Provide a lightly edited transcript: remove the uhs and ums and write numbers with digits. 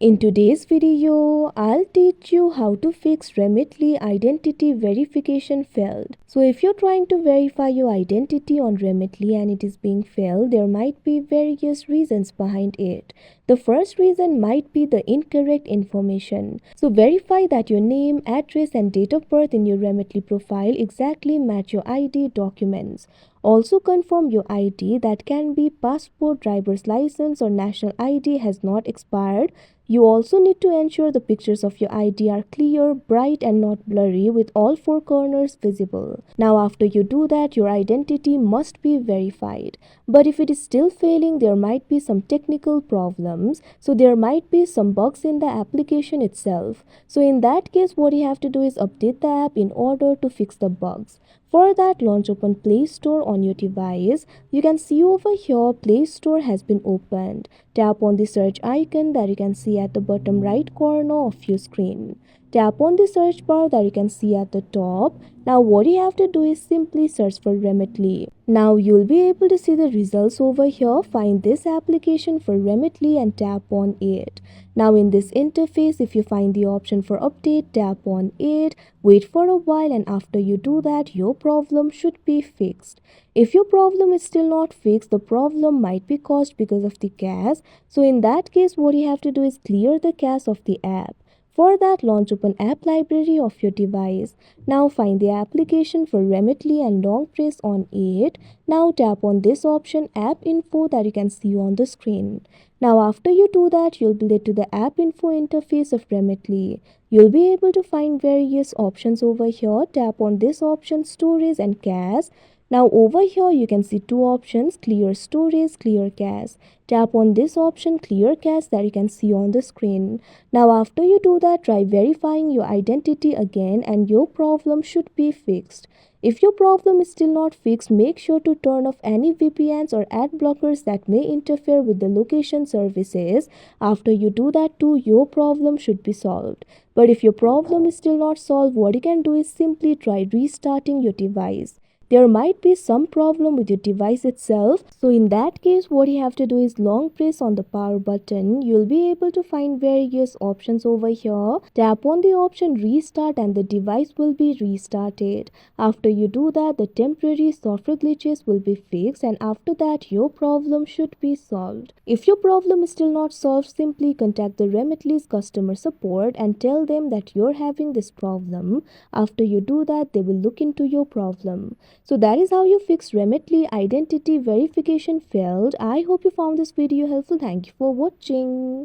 In today's video, I'll teach you how to fix Remitly identity verification failed. So if you're trying to verify your identity on Remitly and it is being failed, there might be various reasons behind it. The first reason might be the incorrect information. So verify that your name, address and date of birth in your Remitly profile exactly match your ID documents. Also confirm your ID, that can be passport, driver's license or national ID, has not expired. You also need to ensure the pictures of your ID are clear, bright and not blurry with all four corners visible. Now after you do that, your identity must be verified. But if it is still failing, there might be some technical problems. So there might be some bugs in the application itself. So in that case, what you have to do is update the app in order to fix the bugs. For that, launch open Play Store on your device. You can see over here Play Store has been opened. Tap on the search icon that you can see at the bottom right corner of your screen. Tap on the search bar that you can see at the top. Now what you have to do is simply search for Remitly. Now you'll be able to see the results over here. Find this application for Remitly and tap on it. Now in this interface, if you find the option for update, tap on it, wait for a while, and after you do that, your problem should be fixed. If your problem is still not fixed, the problem might be caused because of the cache. So in that case, what you have to do is clear the cache of the app. For that, launch open app library of your device. Now find the application for Remitly and long press on it. Now tap on this option app info that you can see on the screen. Now after you do that, you'll be led to the app info interface of Remitly. You'll be able to find various options over here. Tap on this option storage and cache. Now over here you can see two options, clear storage, clear cache. Tap on this option clear cache that you can see on the screen. Now after you do that, try verifying your identity again and your problem should be fixed. If your problem is still not fixed, make sure to turn off any VPNs or ad blockers that may interfere with the location services. After you do that too, your problem should be solved. But if your problem is still not solved, what you can do is simply try restarting your device. There might be some problem with your device itself. So in that case, what you have to do is long press on the power button. You'll be able to find various options over here. Tap on the option restart and the device will be restarted. After you do that, the temporary software glitches will be fixed and after that, your problem should be solved. If your problem is still not solved, simply contact the Remitly's customer support and tell them that you're having this problem. After you do that, they will look into your problem. So that is how you fix Remitly identity verification failed. I hope you found this video helpful. Thank you for watching.